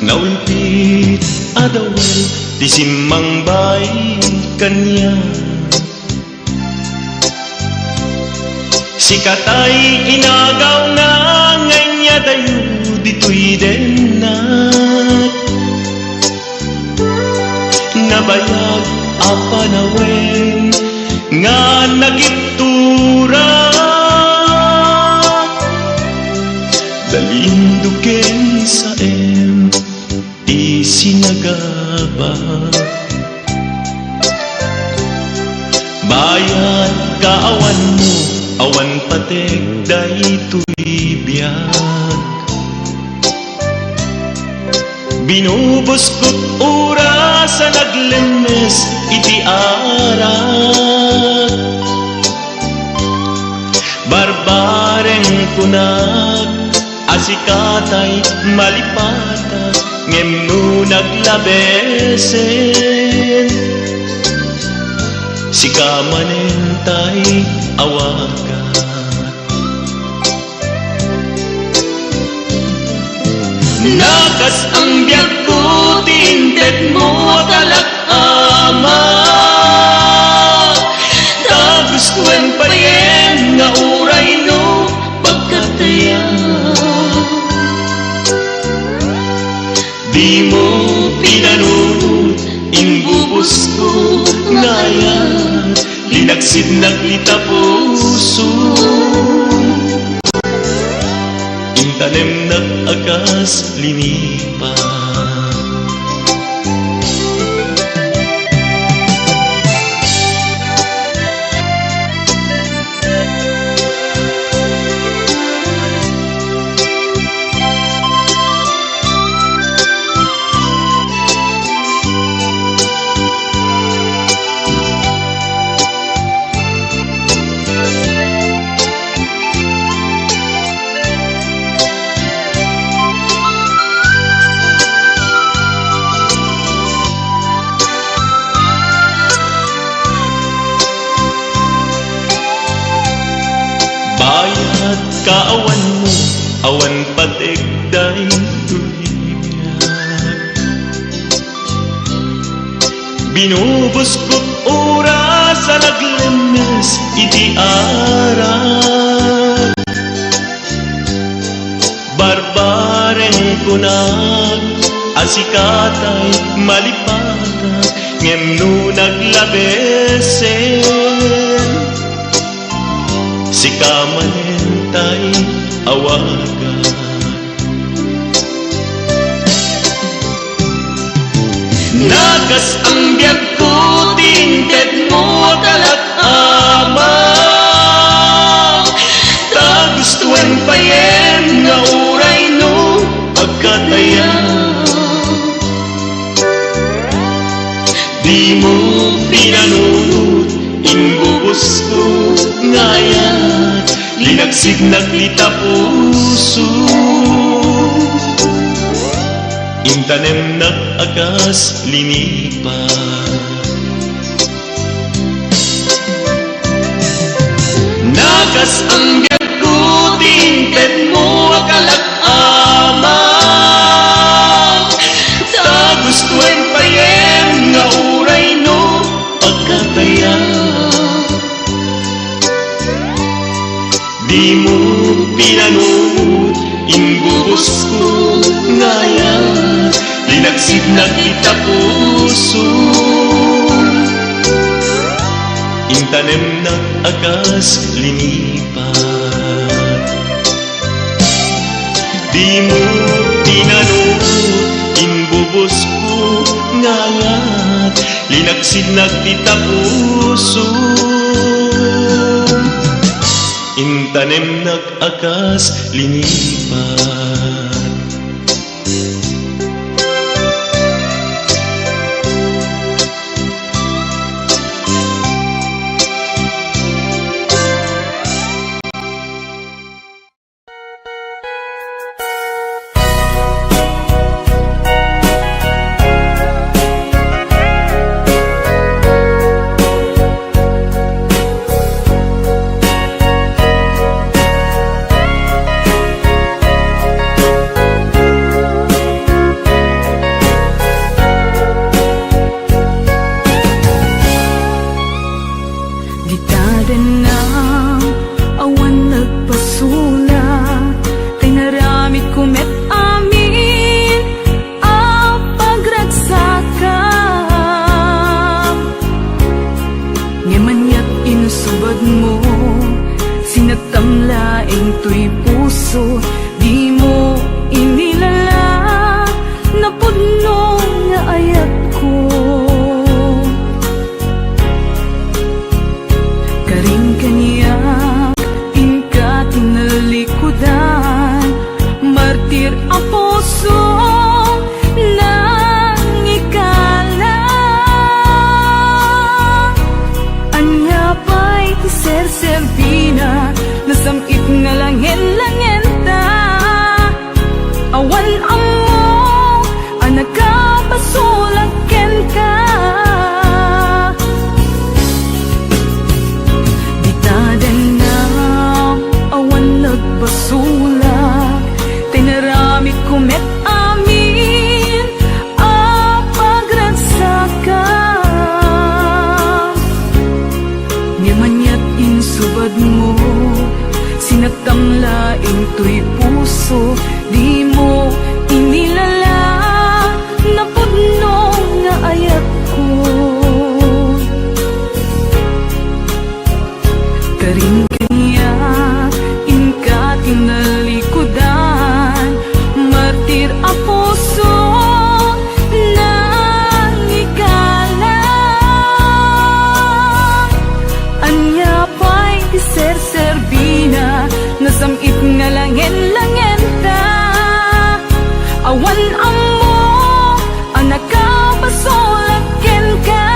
Naulpit adawel ti simmang bay kanya. Sikatay inagaw na nganya dayo dito'y denat. Nabayag apanawen nga nagiptura. Dalinduken sa isinagaba. Bayan kaawan mo, awan patek daytoy biyag. Binubos ko't oras sa naglemes iti arak. Barbareng kunag asikatay malipata ngem no naglabesen. Sikamanentay awagan. Nakas ang biyag ko tinted mo talak-ama. Tagustuan pa rin nga uray no pagkataya. Di mo pinanunod ingbubos ko ngayon. Linaksid naglita puso. Intanem nag-agas linipa. Bayad kaawan mo, awan patek daytoy biyag. Binubos ko't oras sa naglemes iti arak. Barbareng kunag asikatay malipata ngem no naglabesen. Sikamanentay awagan. Nagas ang biyag ko tinted mo talak-ama. Tagustuan pa yen nga uray no pagkataya. Di mo pinanunod ingbubos ko ngayon. Linagsig naglita puso. Intanem nag-agas linipa. Nagas ang biyag ko tinted mo kalak-ama. Tagustuan pa yen nga uray no pagkataya. Di mo pinanunod ingbubos ko ngayon. Linaksid naglita puso. Intanem nag-agas linipa. Di mo pinanunod ingbubos ko ngayon. Linaksid naglita puso. Intanem nag-agas linipan. puso, di mo inilala na pudno nga ayat ko. Karing kaniya inka tinalikudan, martir ang puso nang ikala. Anya pa'y tiser-serbina, nasamit nga langin-langin ta. Awan amo, anak ka pasulaken ka. Ditadan na, awan nagbasulak, tinaramit kumet amin, apagransakan. Ngimanyat insubad mo, sinatang laing to'y puso, di mo inilala na pudno nga ayat ko. Karing kaniya inka tinalikudan, martir ang puso nang ikala. Anya pa'y tiser-serbina, nasamit nga langin-langin ta. Awan amo, anak ka pasulaken ka.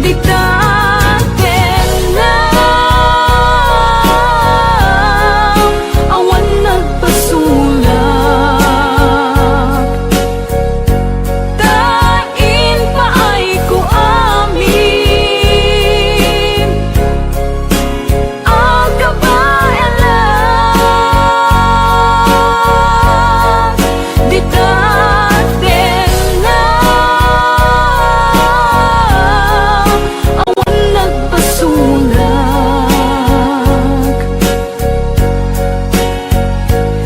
Ditaten na, awan nagpasulak, tain pa ay ko amin, aga ba elang. Ditaten na, awan nagpasulak,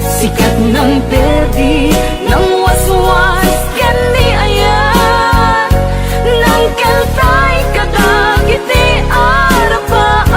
sikat ng perdi ng waswas kani ayan, nang kaltay kadagiti arapaan.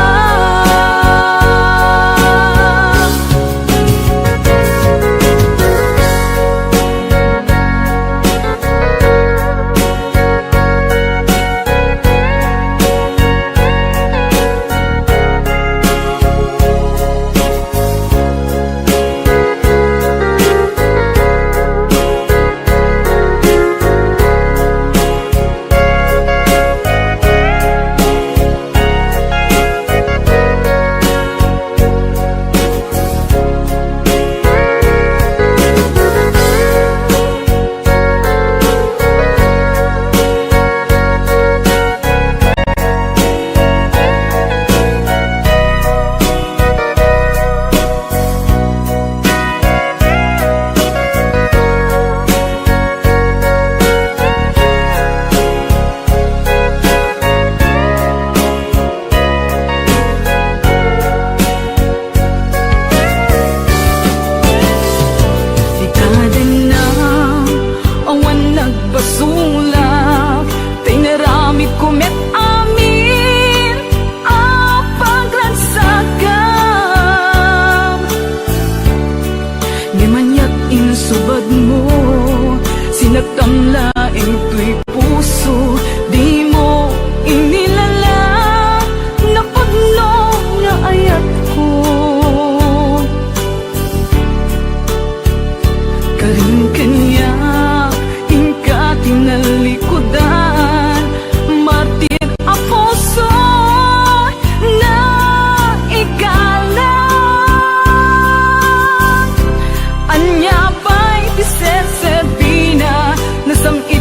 Ditadan na, awan nagbasulak, tinaramit kumet amin, apagransakan. Ngimanyat insubad mo, sinatang laing to'y puso, di mo inilala na pudno nga ayat ko. Karing kaniya inka tinalikudan, martir ang puso na ikala. Anya pa'y tiser-serbina, nasamit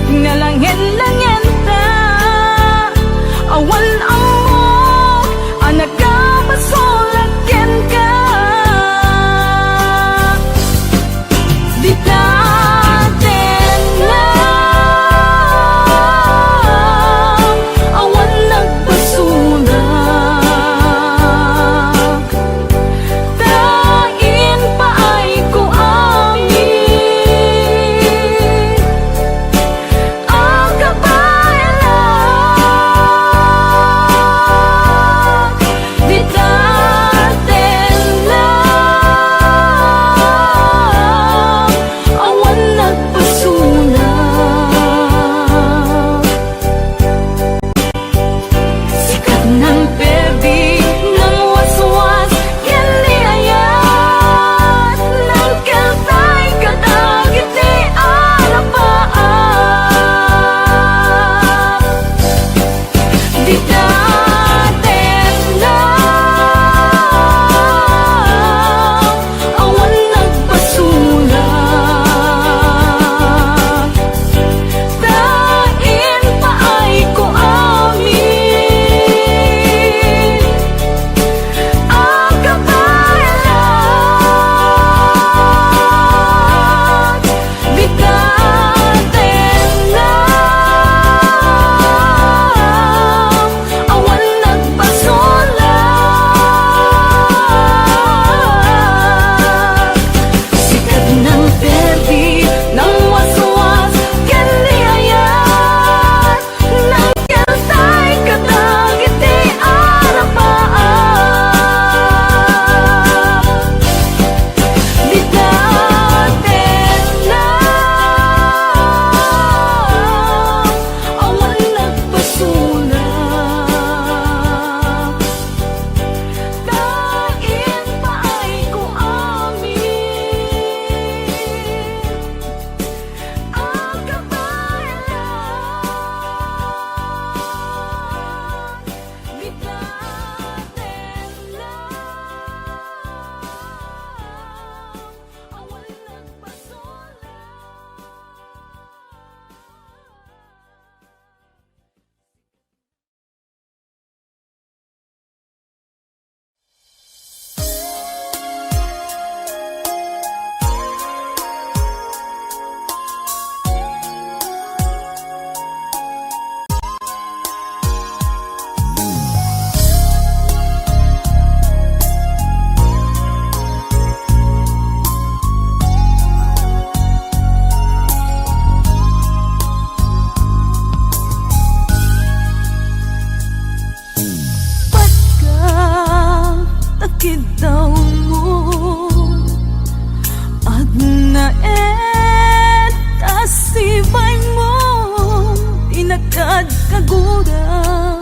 Tiad kagura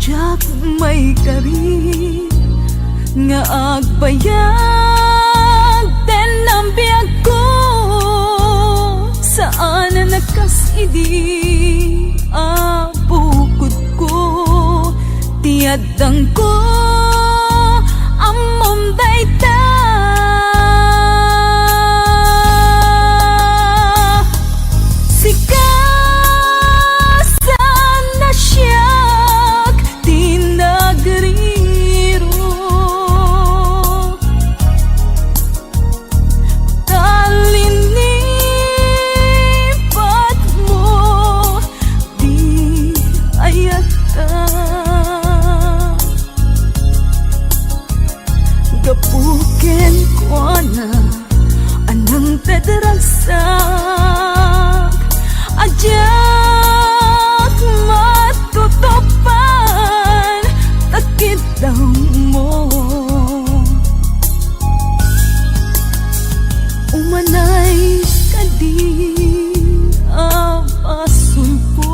jak may kari nga agbayag den ang biyag ko saan na nakasidi abukod ko tiadang ko amom dayta sikasan na siyak tinagriro talinipat mo di ayata gapuken ko na anang tadaragsak ajak matutupan takit daw mo umanay kadi apasulpo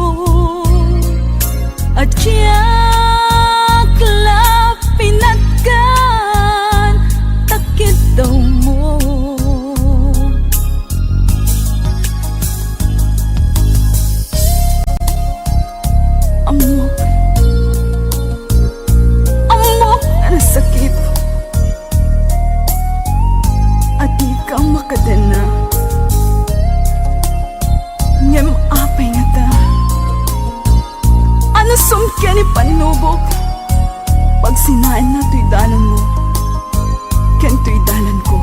ajak lapinatkan takit daw mo amok na nasakit at di ka makadana ngem apay nga ta ano sumkya ni panubok pag sinain na to'y dalan mo ken to'y dalan ko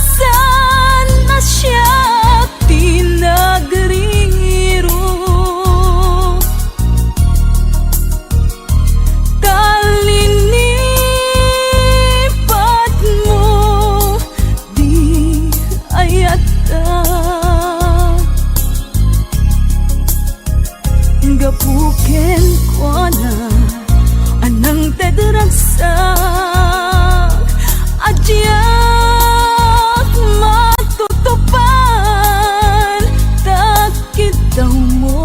sikasan na siya tinagriro talinipat mo di ayata gapuken ko na anang tadaragsak adyak matutupan takit daw mo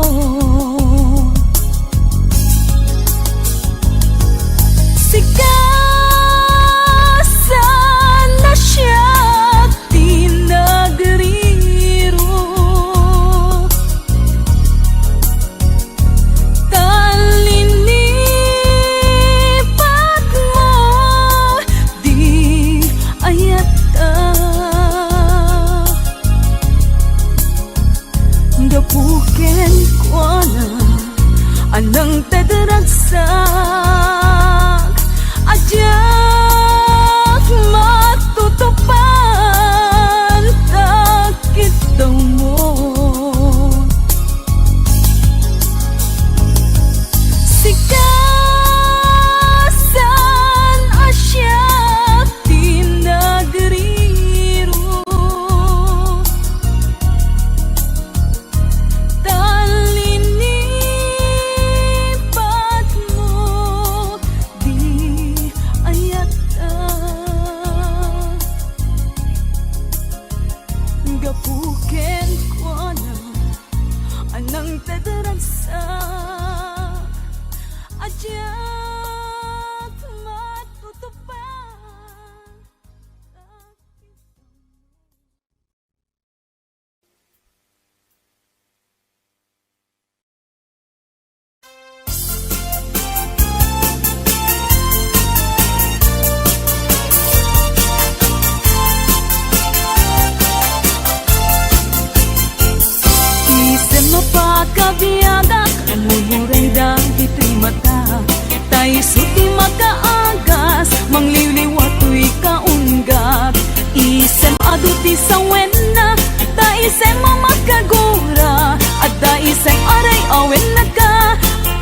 sikasan na siya tinagriro talinipat mo di ayata gapuken ko na anang tadaragsak ajak matutupan takit daw mo sikasan asyak tinagriro talinipat mo di ayata gapuken ko na anang tadaragsak ajak matutupan isem mapakabiyaga kanumuray dahito'y mata tay suti makaagas mangliwliwat to'y kaunggat isem aduti sa wena ta isem mamakagura at da isem aray awen na ka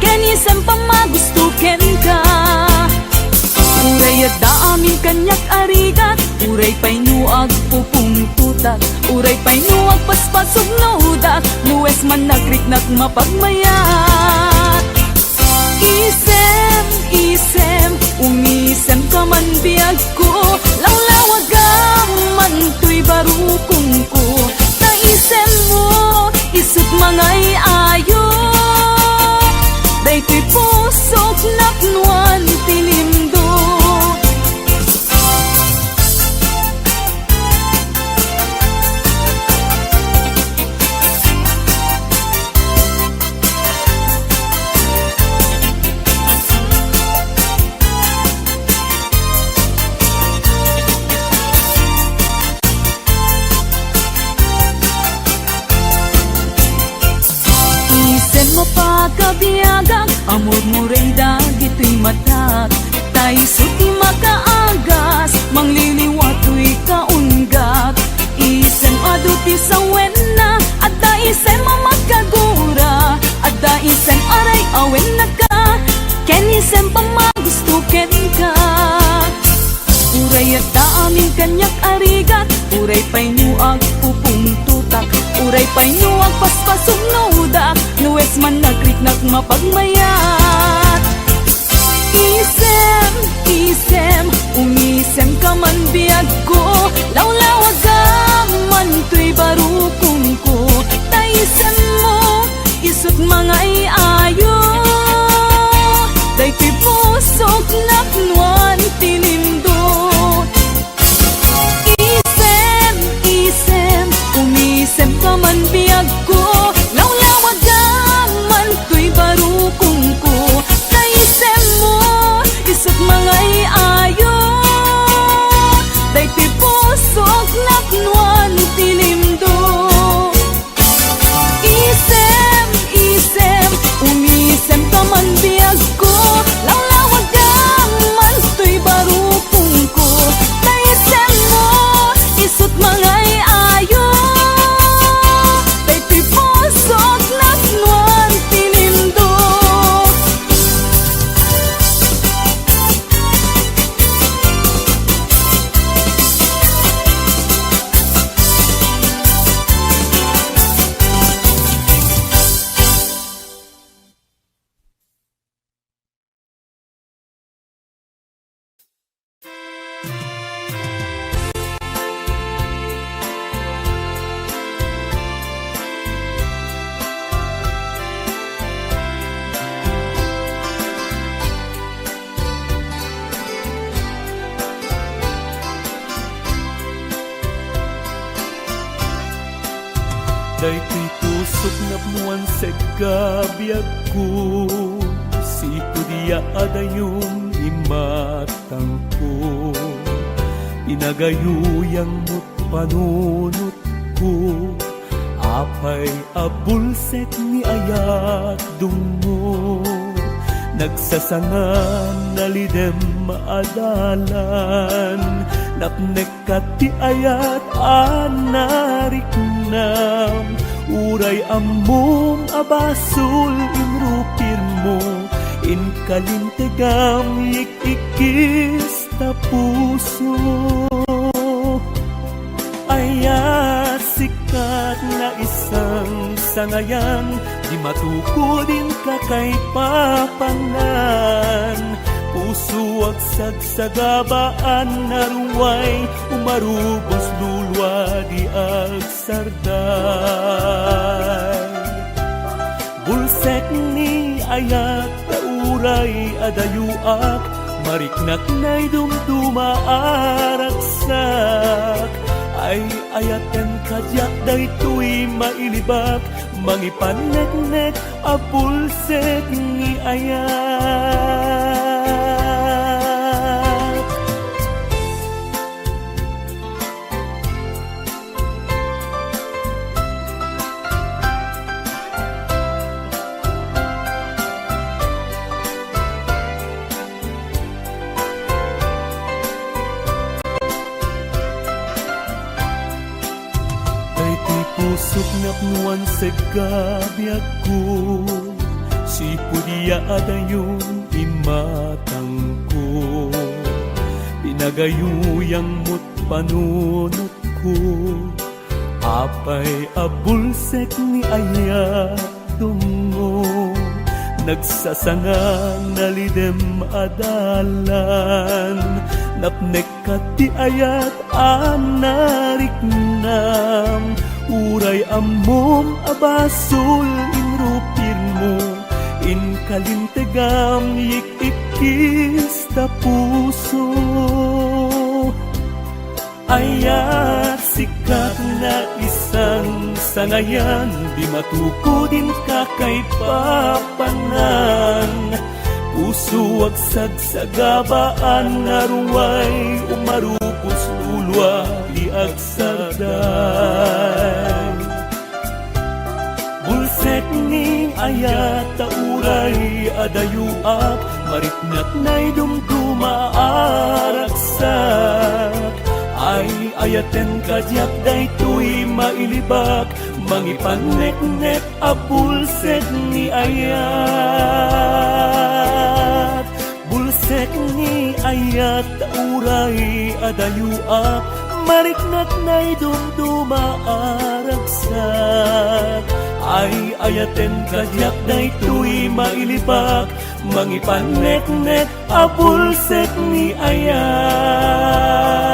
ken isem pamagustuken ka uray at da amin kanyak arigat uray pa'y nuag pupungtutak uray pa'y nuag paspasog naudak nuwes man nagriknak mapagmayat isem umisem ka man biyag ko lawlawag man to'y barukong ko tay pusok napnuan tilimdo. Mapakabiyagak, amor mo ray dagito'y matak. Tayo suti makaagas, mangliliwato'y kaunggak. Isem aduti sa wena, at da isem mamakagura, at da isem aray awen na ka, ken isem pamagustuken ka. Uray at da aming kanyak arigat, uray pa'y nuag pupungtutak, uray pa'y nuag paspasong nudak, nuwes man nagriknak mapagmayat. Isem, isem, umisem ka man biyag ko, lawlawagan man to'y barukong ko. Taisem mo, isot mga iayo, dayto'y pusok napnuan tilindo. Isem, isem, umisem ka man biyag ko, lawlawagan man to'y barukong ko. Taisem mo, isot mga iayo, dayto'y pusok napnuan tilimdo. Isem, isem, umisem ka man biyag ko, lawlawagan man to'y barukong ko. Taisem mo, isot mga iayo, dayto'y pusok napnuan tilimdo. Dayto'y pusok napnuan sa gabiyag ko, si Pudia adayong imatang ko. Pinagayuyang mo't panunot ko, apay abulset ni ayat dungo. Nagsasangan na lidem maadalan, napnekat ti ayat anariknam. Uray amom abasul inrupir mo, in kalintegam ikikis ta puso. Ayat sikat na isang sangayan, di matukudin ka kay papangan. Puso at sagsagabaan naruway, umarubos lulwa di agsarday. Bulsek ni ayat tauray adayuak, mariknak na'y dumduma araksak. Ay ayaten kadyak daytoy mailibak, mangipaneknek abulsek ni ayat. Pusok napnuan sa gabiyag ko, si Pudia adayong imatang ko. Pinagayuyang mo't panunot ko, apay abulsek ni ayat tungo. Nagsasangang nalidem adalan, napnekat ti ayat anariknam. Uray amom abasul inrupir mo, inkalintagam ikikis ta puso. Ayat sikat na isang sangayan, di matukudin ka kay papanan. Puso ag sagsagabaan, naruway umarupos lulwa di agsaday. Bulsek ni ayat tauray adayuak, maritnat na'y dumduma araksak. Ay ayaten kadyak daytoy mailibak, mangipanek-nek abulsek ni ayat. Bulsek ni ayat uray adayuak, mariknat na'y dumduma aragsak. Ay ayaten kadyak daytoy mailibak, mangipanek-nek abulsek ni ayat.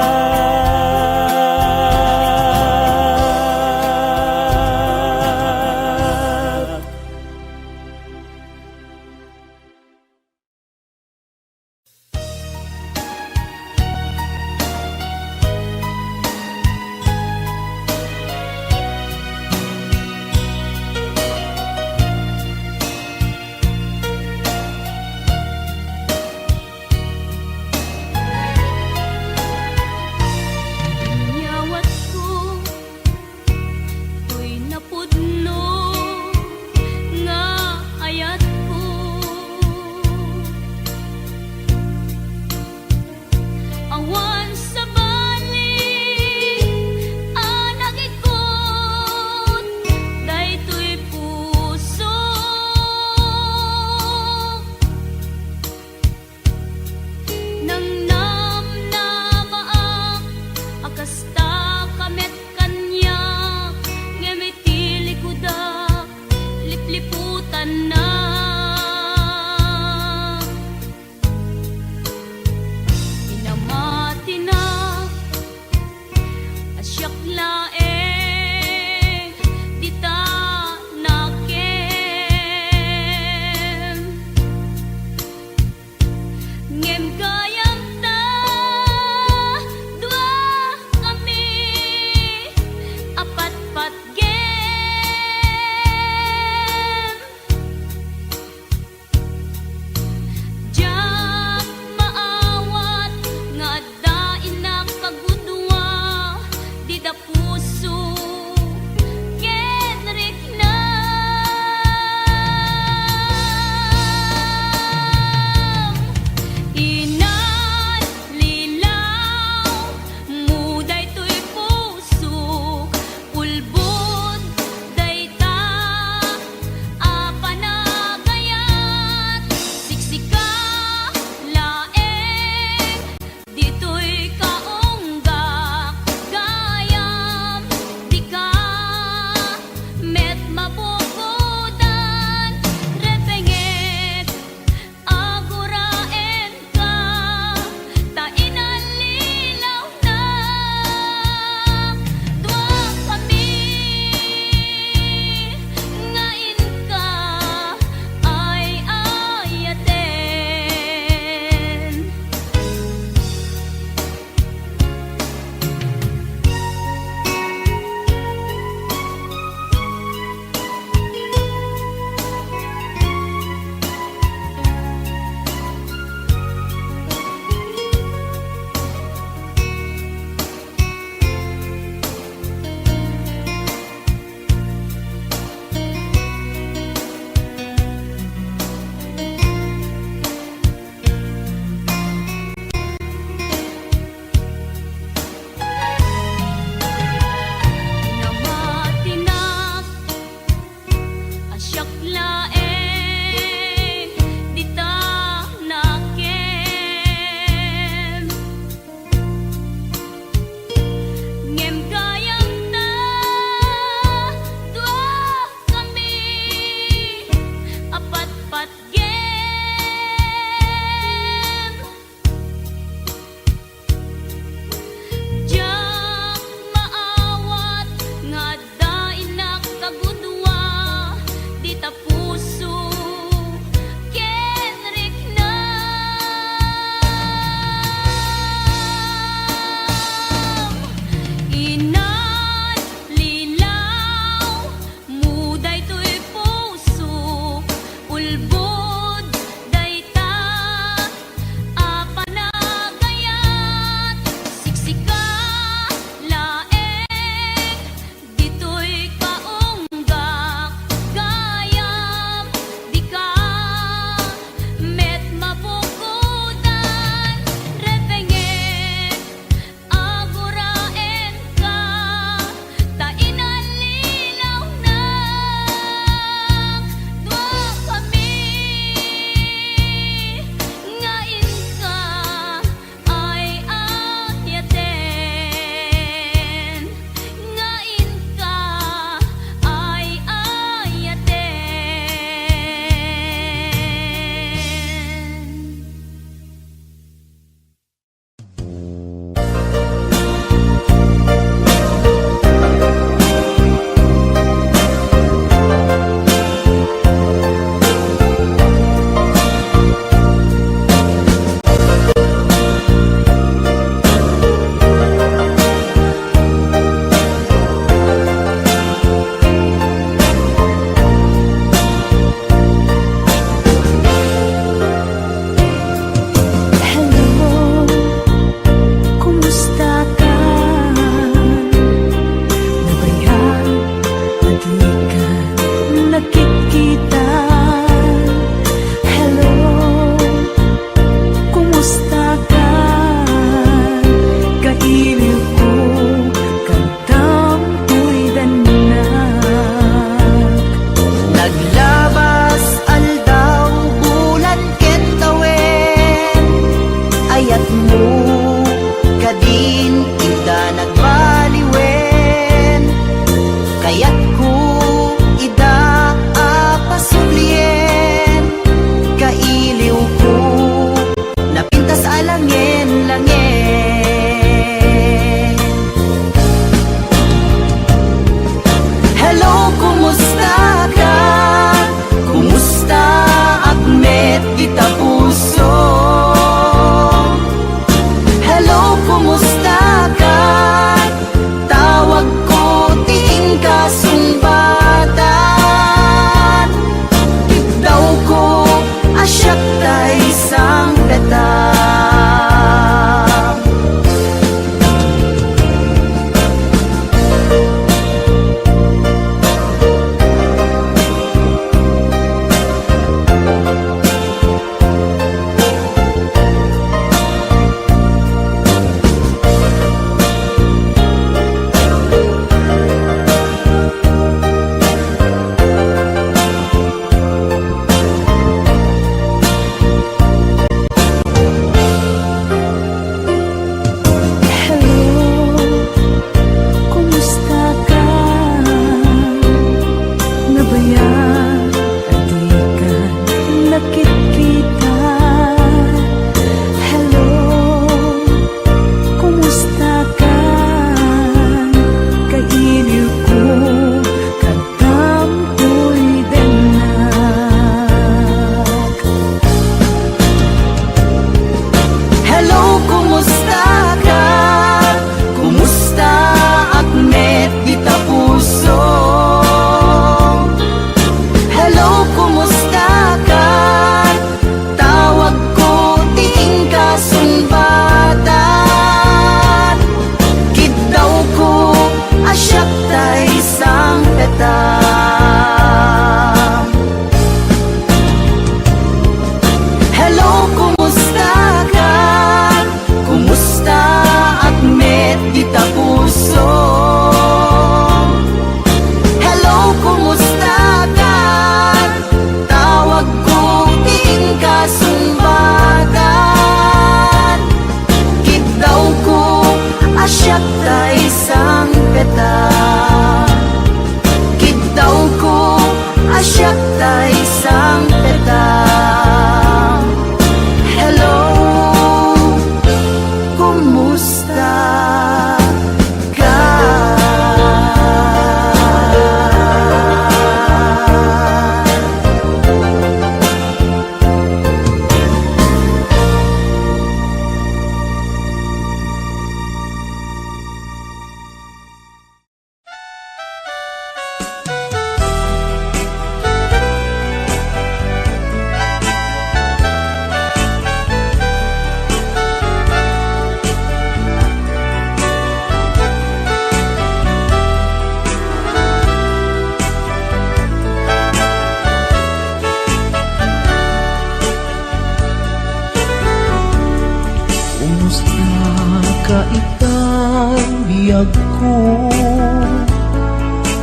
kaitang biyag ko,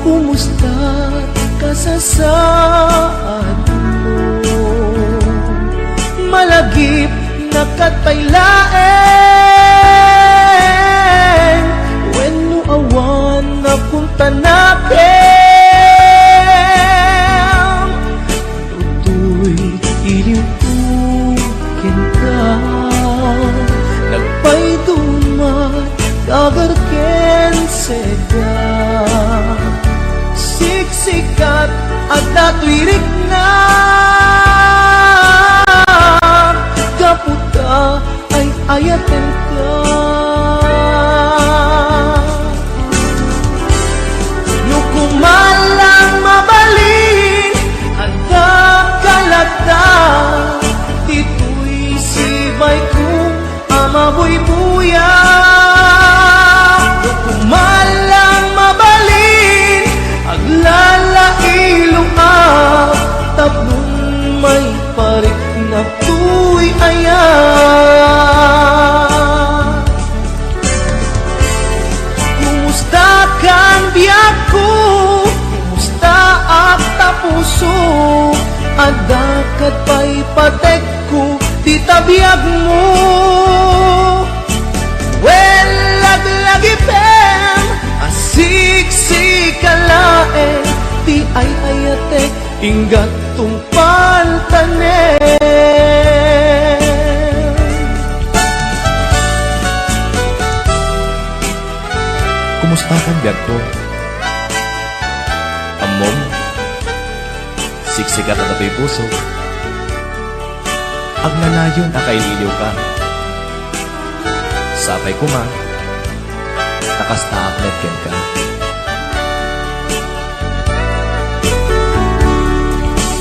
kumusta ka sa saad mo? Malagip na katpailaeng, when no awan na punta natin, tutoy ilipukin ka, nagpay dumat dagarken seda, siksikat at natwirik na, kaputa ay ayaten ka. Nukumalang mabalin anda kalata, dito'y sibay ko amabuy-buya. Nukumalang mabalin aglalailong tablong may parik na tuy ayan. Kumusta kang biyak ko, kumusta ak tapuso, adakat pa'y patek ko, di tabiyag mo. Well, laglagipem, asiksikkalaeng, di ay ayatek, inggat tungpal tanen. Kumusta kang biyag ko? Amom, siksikat na tapoy puso. Agnanayon akaililiw ka. Sapay ko ma, nakastaak netken ka.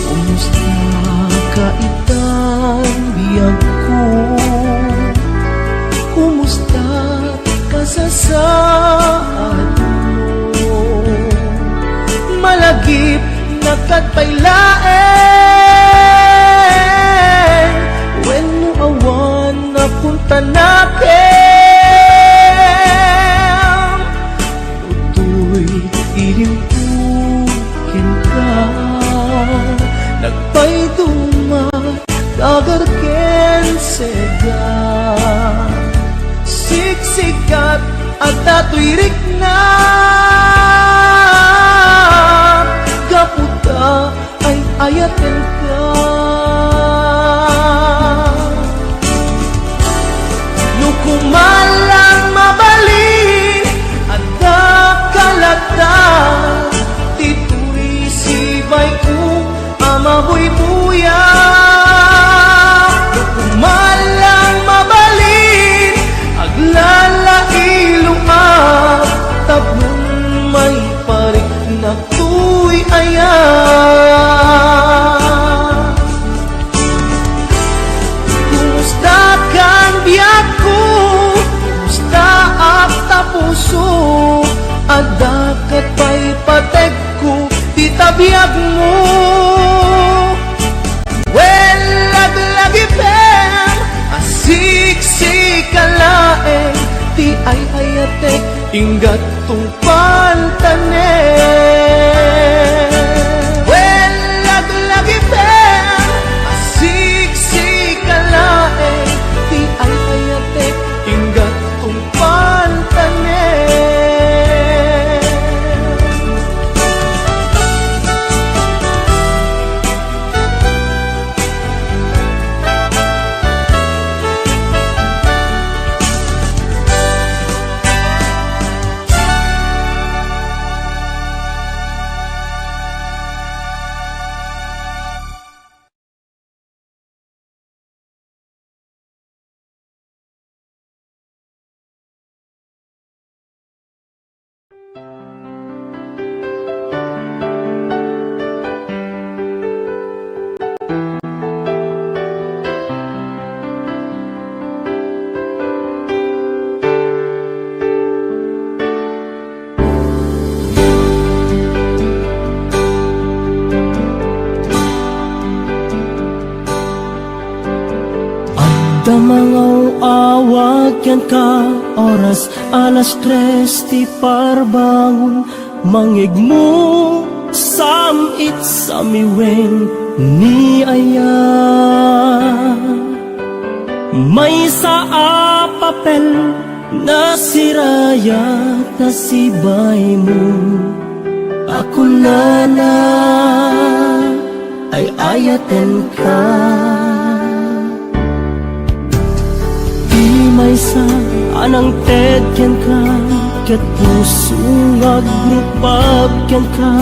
Kumusta kaitang biyag ko, kumusta ka sa saad mo? Malagip na katpailaeng, when no awan na punta natin, tutoy ilipukin ka, nagpay dumat dagarken seda, siksikat at natwirik na, kaputa ay ayaten ka. Nukumalang mabalin ada kalata, tito'y sibay ko amabuy-buya. Nukumalang mabalin aglalailong tablong may parik na tuy ayan. Kumusta kang biyak ko, kumusta ak tapuso, adakat pa'y patek ko, di tabiyag mo. Well, laglagipem, asiksikkalaeng, di ay ayatek, inggat tungpal tanen. Well, laglagipem, asiksikkalaeng, di ay ayatek, inggat tungpal tanen. Damangaw awag yan ka oras alas 3 ti parbangon mangigmo samit samiwen ni aya may sa papel na sirayat na sibay mo ako na ay ayaten ka may sa anang tedyan ka ket puso agrupag yan ka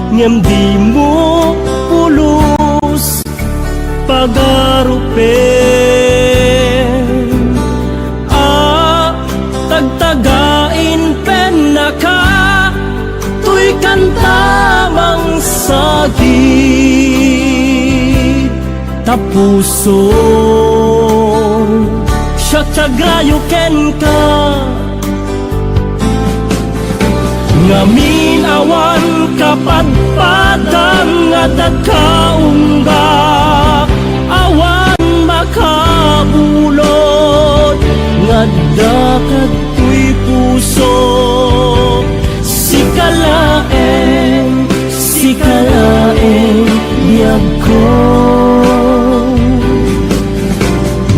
ngem di mo pulos pagarupen tagtagain pen na ka tuy kantamang sagit tapuso Syagrayo ken ka ngamin awan kapadpadang at kaungga awan makabulot ngadda katoy puso sikalaeng biyag ko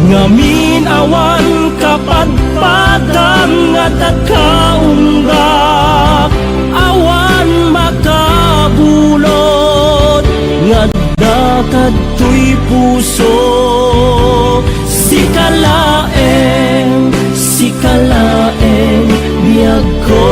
ngamin awan kapadpadang at kaungga awan makabulot ngadda katoy puso sikalaeng biyag ko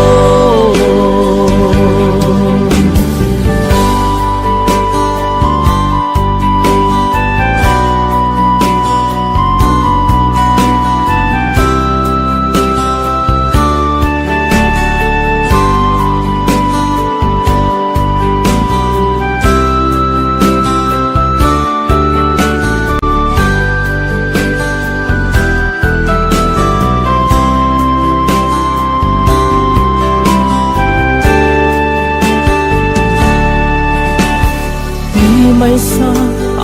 may sa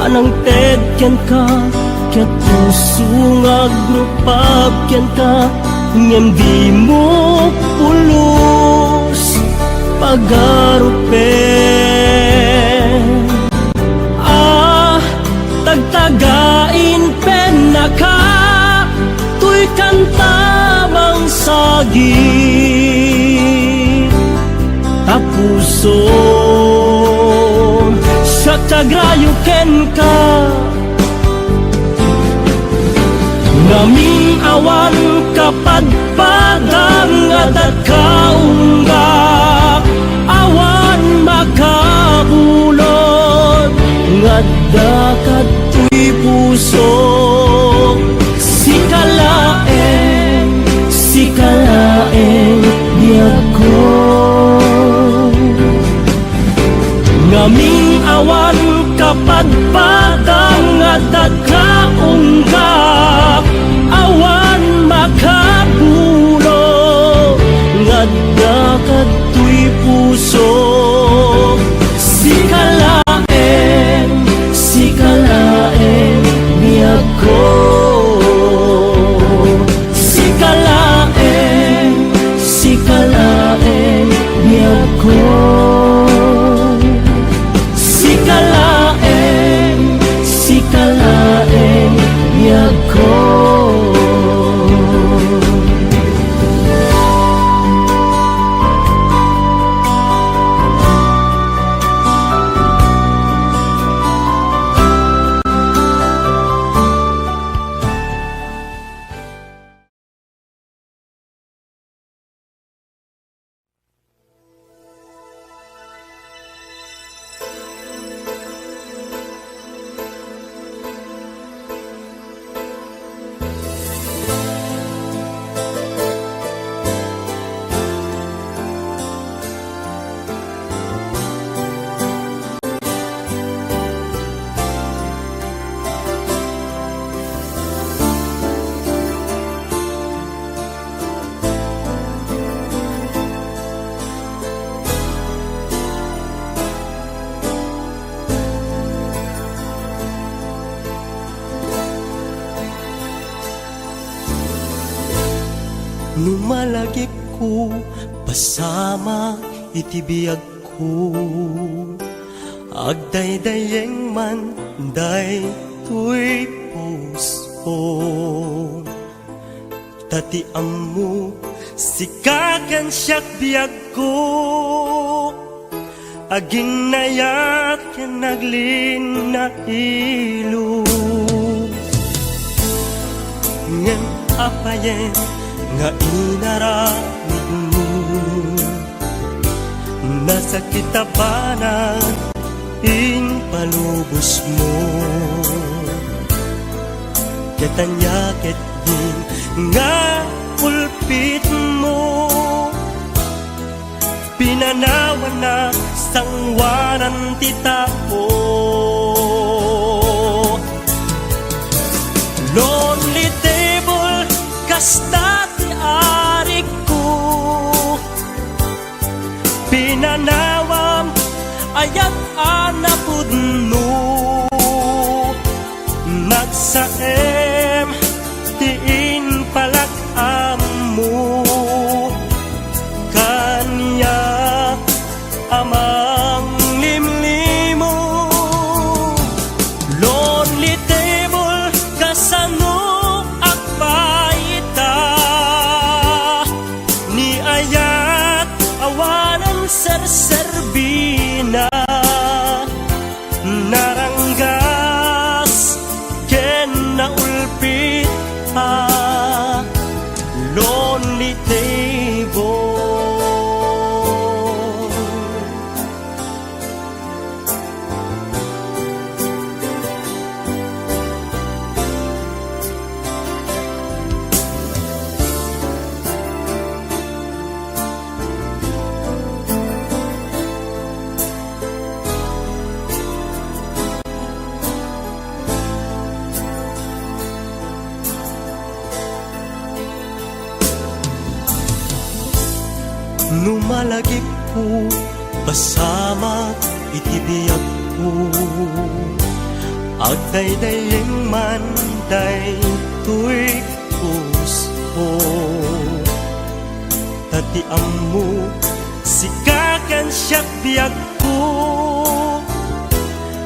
anang tedyan ka ket puso agrupag yan ka ngem di mo pulos pagarupen tagtagain pen na ka tuy kantamang sagit tapuso Syagrayo ken ka ngamin awan kapadpadang at kaungga awan makabulot ngadda katoy puso sikalaeng biyag ko ngamin awan kapadpadang at kaungga awan makabulot ngadda katoy puso sikalaeng biyag ko sikalaeng biyag ko sikalaeng Numalagip ko pasama itibiyag ko, agdaydayeng man day tuy puso. Tatiam mo sikakan siyak biyag ko, aging nayat ken naglin na ilo. Ngem apayen nga inaramid mo, nasa kitabanan in palubos mo. Ketanyakit din nga pulpit mo, pinanawan na sangwanan titao. Lonely table kasta ti arik ko, pinanawam ayat anapudno. Nagsaem tiin palak amu, kanya amang limlimo. Lonely table kasano akbaita, ni ayat awanan serserbina. Naranggas ken naulpit lonely table. Numalagip ko pasama itibiyag ko, agdaydayeng man day tuy puso. Tatiam mo sikakan siyak biyag ko,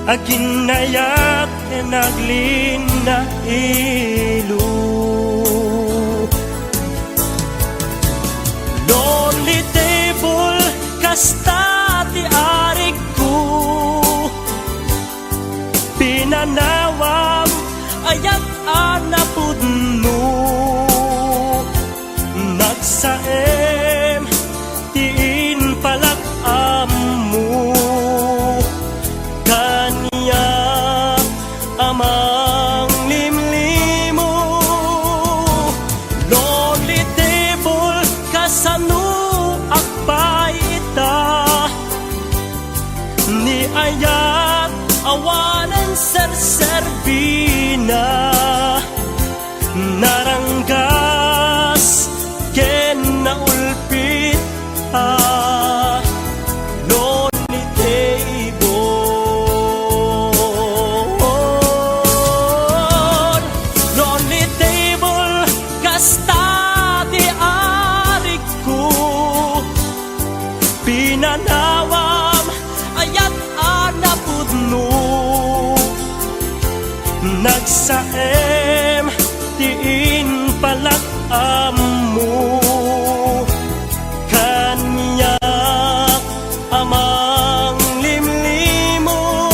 aging nayat ken naglin na ilo. Lonely table kasta ti arik ko, pinanawam ayat anapudno. Nagsaem tiin palak amu, kanya amang limlimo. Lonely table kasano akbaita, ni ayat awanan serserbina. Naranggas ken naulpit lonely table. Lonely table kasta ti arik ko, pinanawam ayat anapudno. Nagsaem tiin palak amu, kanya amang limlimo.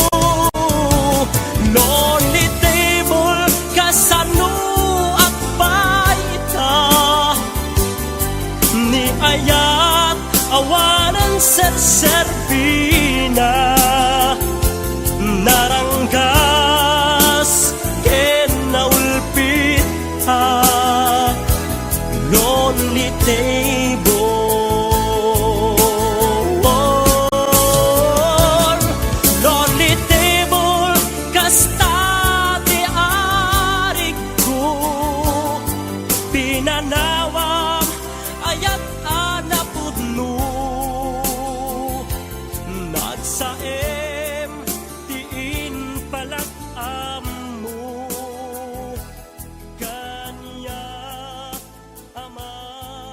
Lonely table kasano akbaita, ni ayat awanan serserbina. Naranggas ken naulpit lonely table. Lonely table kasta ti arik ko, pinanawam ayat anapudno. Nagsaem tiin palak amu, kanya amang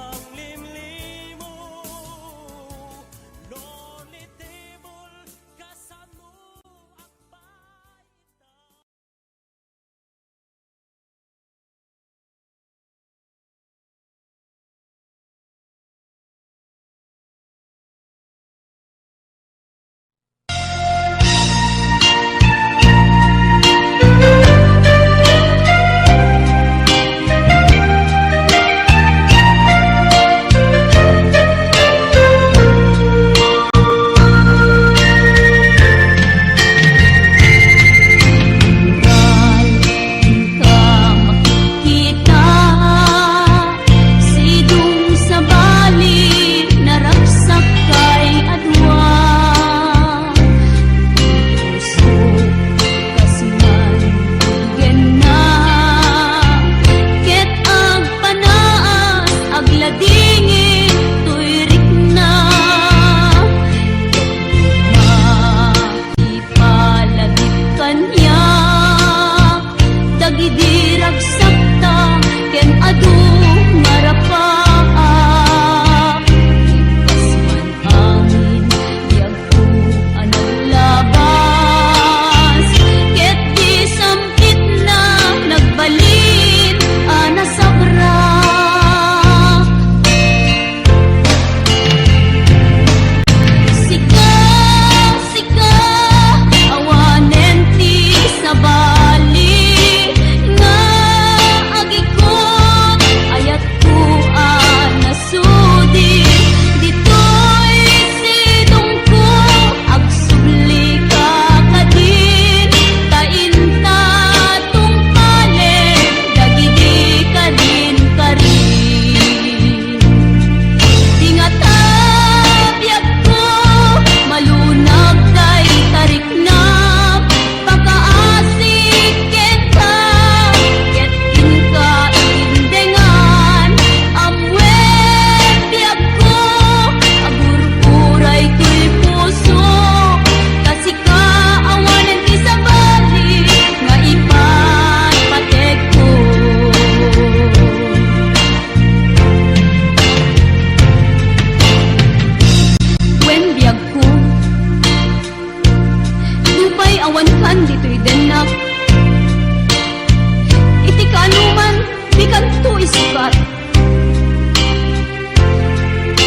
di kanto isukat.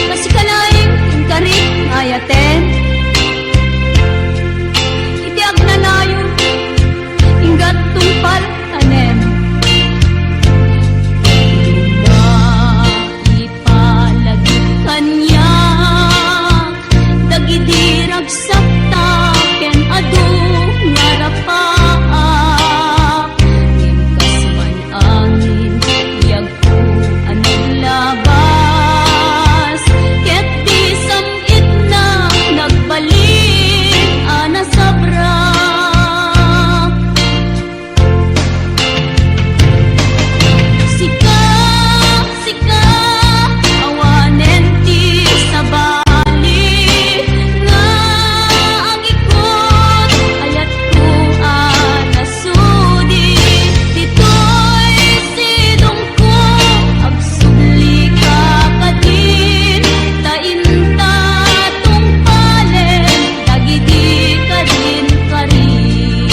Kasi kalaing karit ayaten, itiag na layo, inggat tungpal tanem. Ipalagi kanya, dagidirag sakta, ken adu ngarapaak. Imkas man angin, iyag ko anong labas, ket di samit na nagbalik ana sabra. Sika, sika, awanen ti sabali, nga ang ikot, ayat ko anasudi. Dito'y sidong ko, agsubli ka kadin, tainta tungpalen, dagidi kadin karin.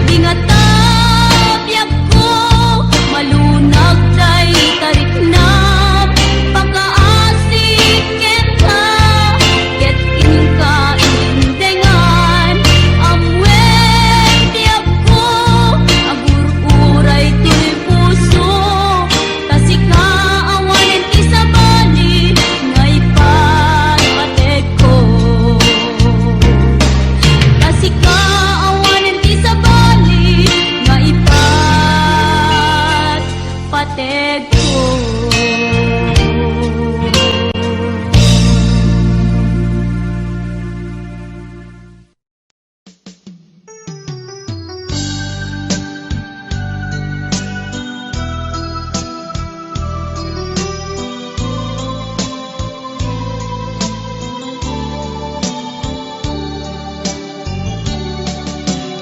Di nga tabyak ko, malunag day tariknam, pagkaasik ken ka, ket inka indengan. Amwen tiyap ko, agur-uray ti puso, kasi ka awanen ti sabali, ngay parpatek ko. Kasi ka awanen ti sabali, nga ipat patek ko.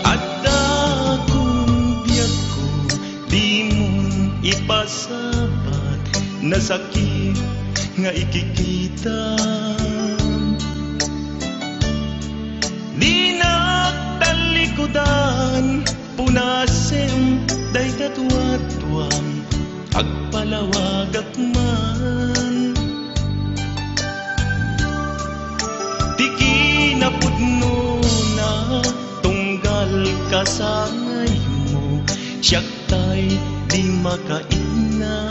Adda kong biyak ko, di mo ipasapat na sakit nga ikikita. Di nagtalikodan, punasem day katuwatuang, agpalawagak man. Di kinapudno na tunggal kasangay mo, siyak tay di makaina.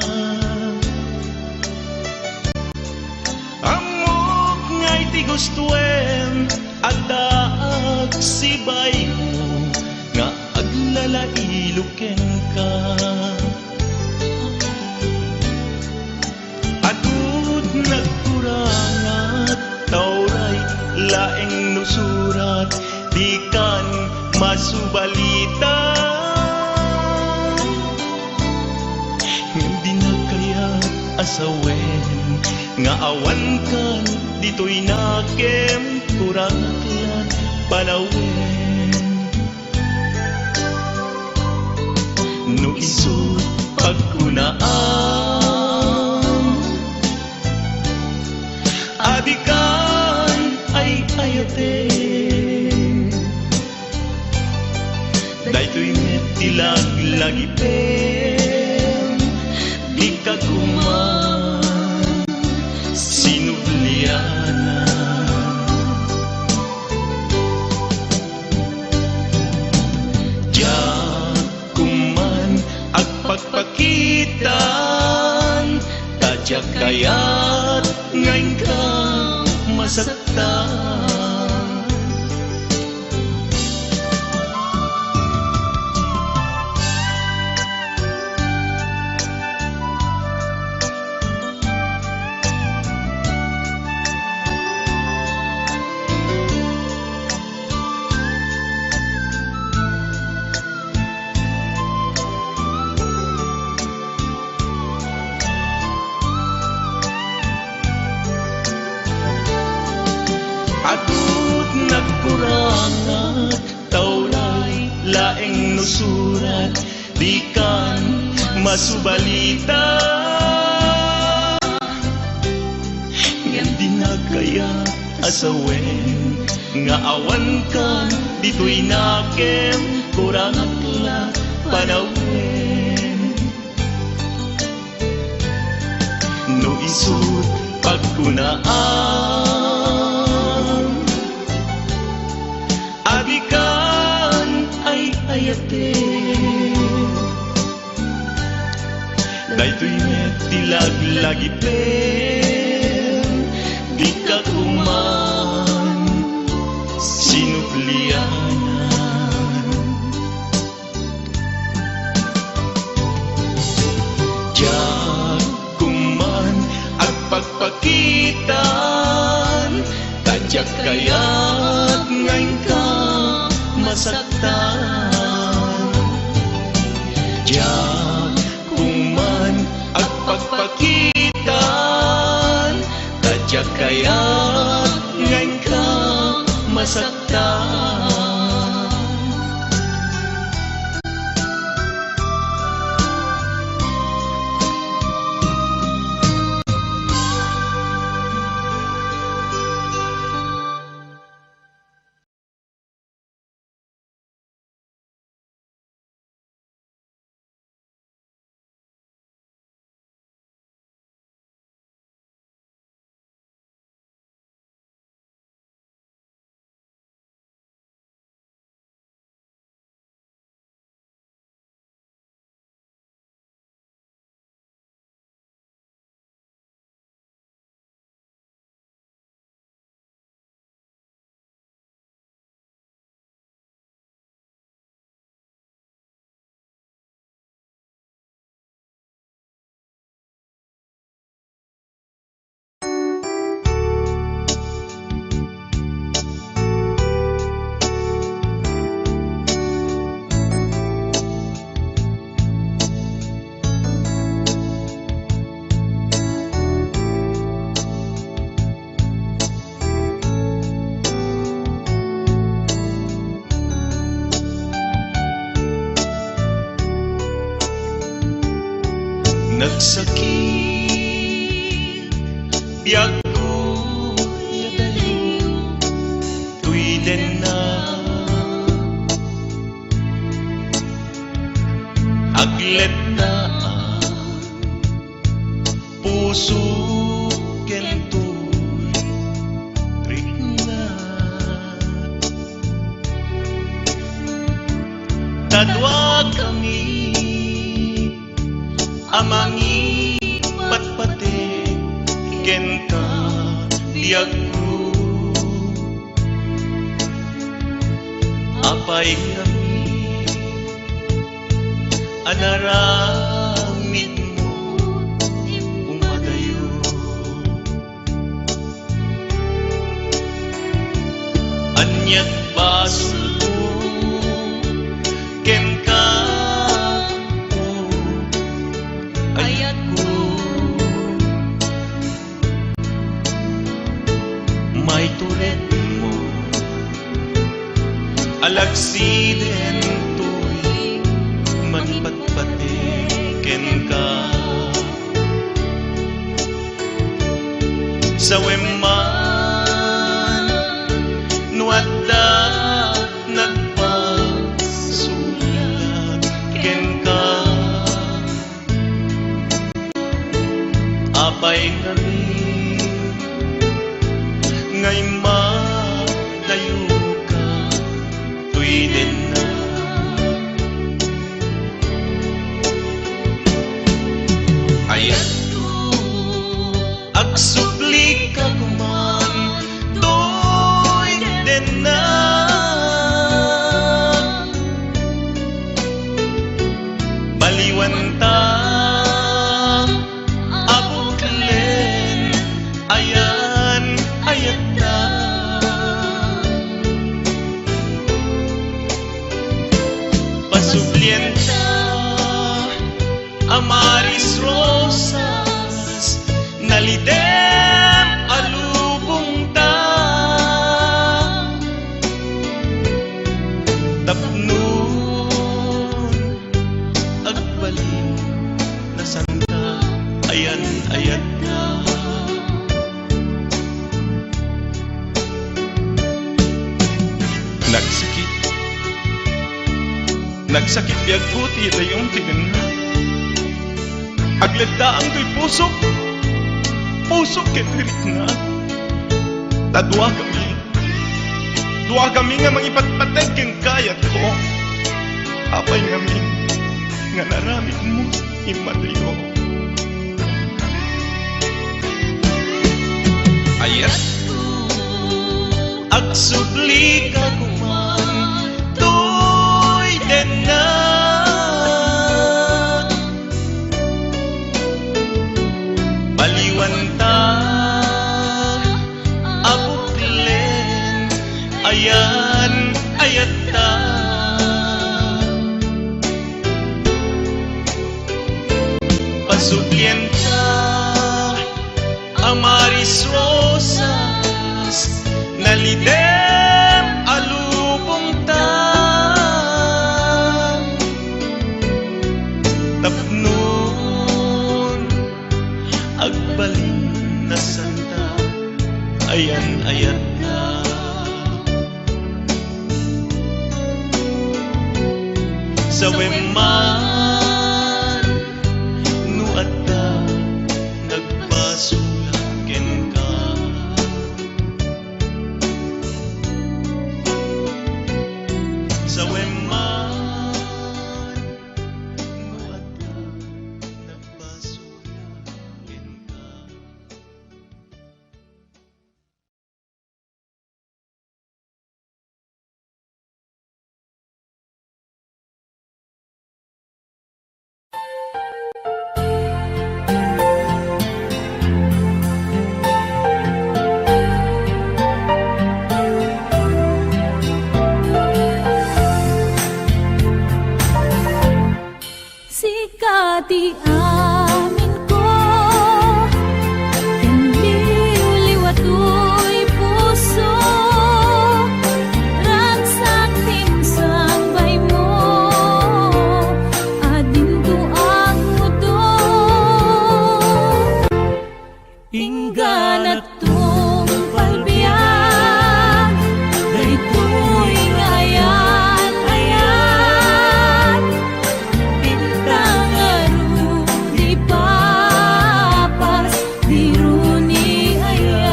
Amok nga'y ti gustuem, adda agsibay mo, nga aglalailuken ka. Adud nagkurangat, tauray laeng nusurat, di kan masubalita. Hindi na kaya asawen, nga awan kan dito'y nakem, kuranglan panawen. No isut pagkunaan, adikan ay ayate, daytoy met tilaglagipen, di ka kuman sinubliana. Diyan kuman agpagpakitan, tadyak kaya't ngayon ka masaktan. Adut nagkurangat, tauray laeng nusurat, di kan masubalita. Ngayon di na kaya asawen, nga awan kan dito'y nakem, kurangat la panawen. kunaan adikan ay ayate daytoy met tilaglagi pen di ka kuman sinuplianan diyan kuman at pagpakitan tadyak kaya't ngayon ka masaktan diyan kuman at pagpakitan tadyak kaya't ngayon ka masaktan. Nagsakit biag ko yadali tuilen na aglet na puso kentoy rikna tadwa kami amangi patpate ken ka biag ko apay kami anaramid mo umadayo anyat baso ken ka ayat ko may turet mo alagsiden to'y manpatpatiken ka sa weman nuadda nagpasulat ken ka apay kami ngay madayo ka tuwiden na ayat agsupli ka kuman tuwiden na baliwan ta ayan ayat na pasublian ta amaris rosas nalidem alubong ta tapnon agbalik na santa ayan ayat na nagsakit biag puti dayong tigan na agledda ang to'y puso puso kinirik na. Tadwa kami. Dua kami nga mangipatpatay kang kayat ko. Apay kami nga naramit mo imaliyo. Ayat agsubli ka kuman to'y na baliwan ta abuklen ayan ayat ta pasublen ta amaris rosas nalidem alubong ta tapnon agbalin na santa ayan ayat na sa weman nuat ta nagpasulaken ka sa weman nuat ta nagpasulaken ka. Sikati amin ko, kanliw-liwato'y puso, ragsak tinsambay mo, adinto ang mudo. Inggan at tung palbiyan, daytoy ngayan ayan, bintang aru di papas diruni ayan,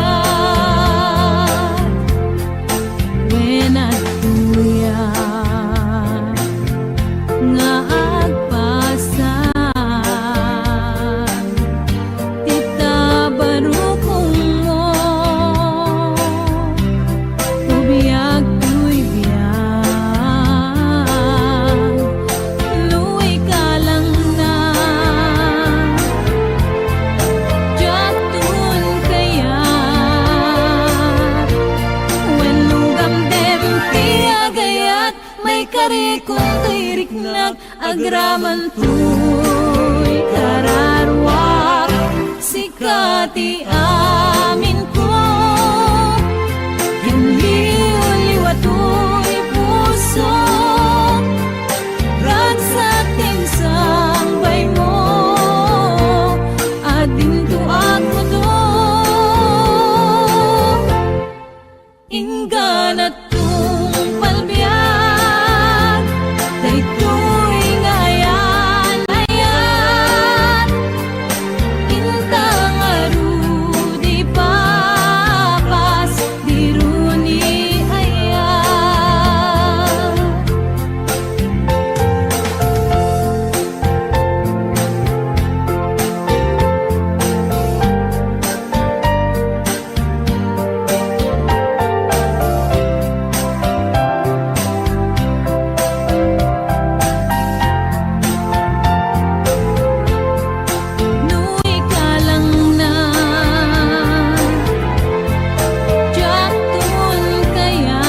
when at tuyan nga agpasan tita barukong mo ubiyag tuy biyag luwi ka lang na jatun kaya when lugam dem tiyagayat may karikong kairiknag agraman tuy kararwak sikati amin ko kanliw-liwato'y puso ragsak tinsambay mo adinto ang mudo. Inggan at tung palbiyan, daytoy ngayan ayan, intang aru di papas diruni ayan. Nuwi ka lang na jatun kaya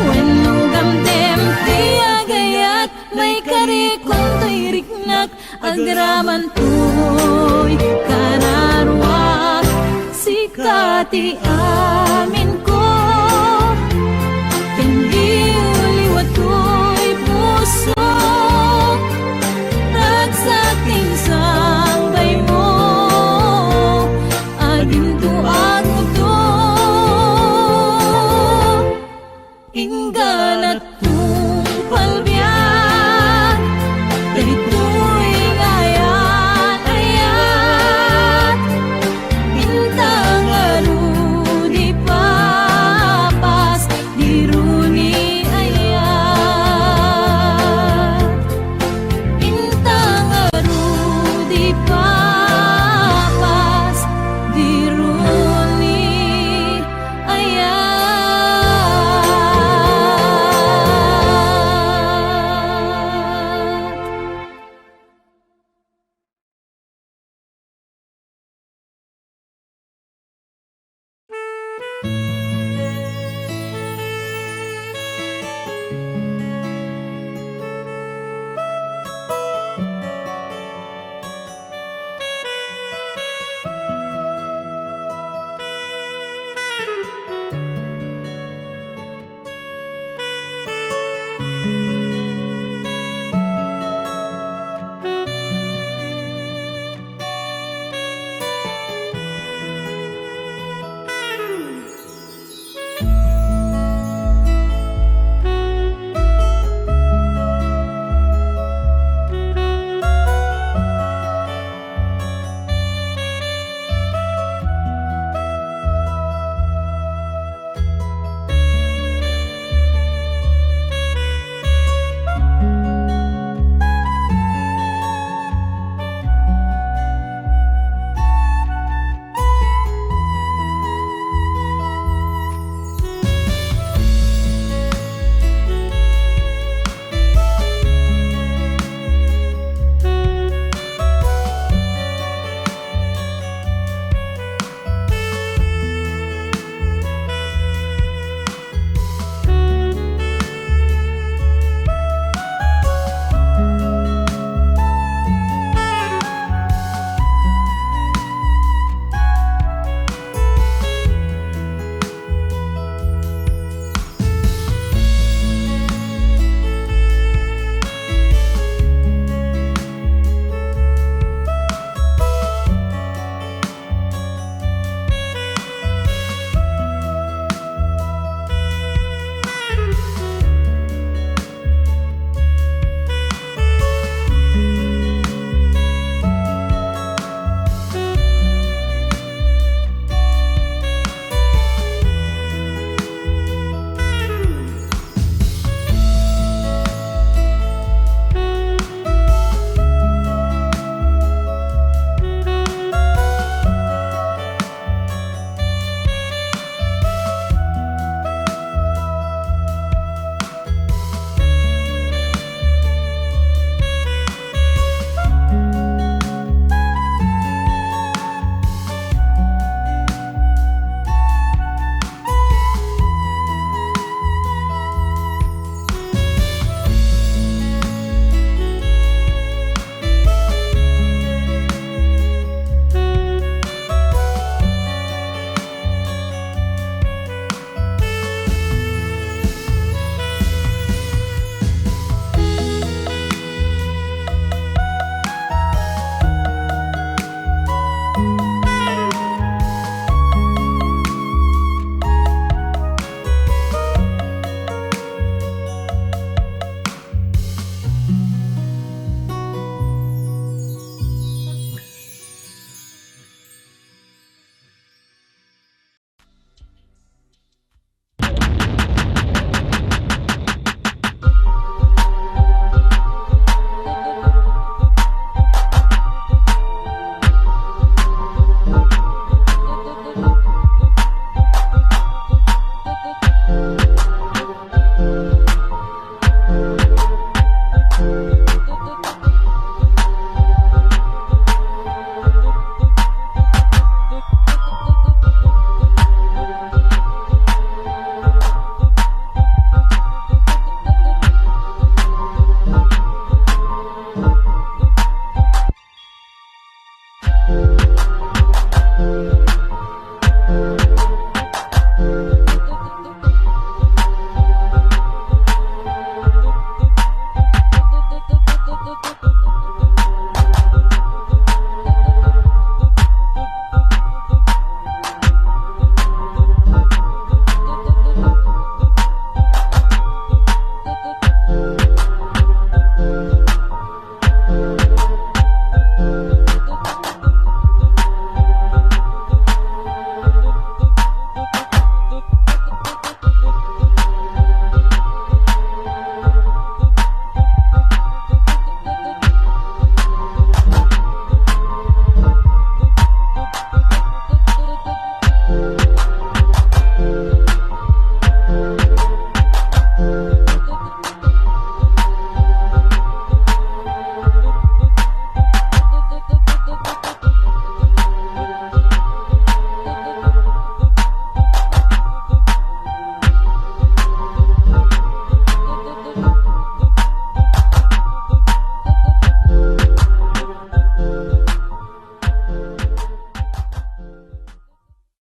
when lugam dem tiyagayat may karikong kairiknak agraman tuy kararwak sikati amin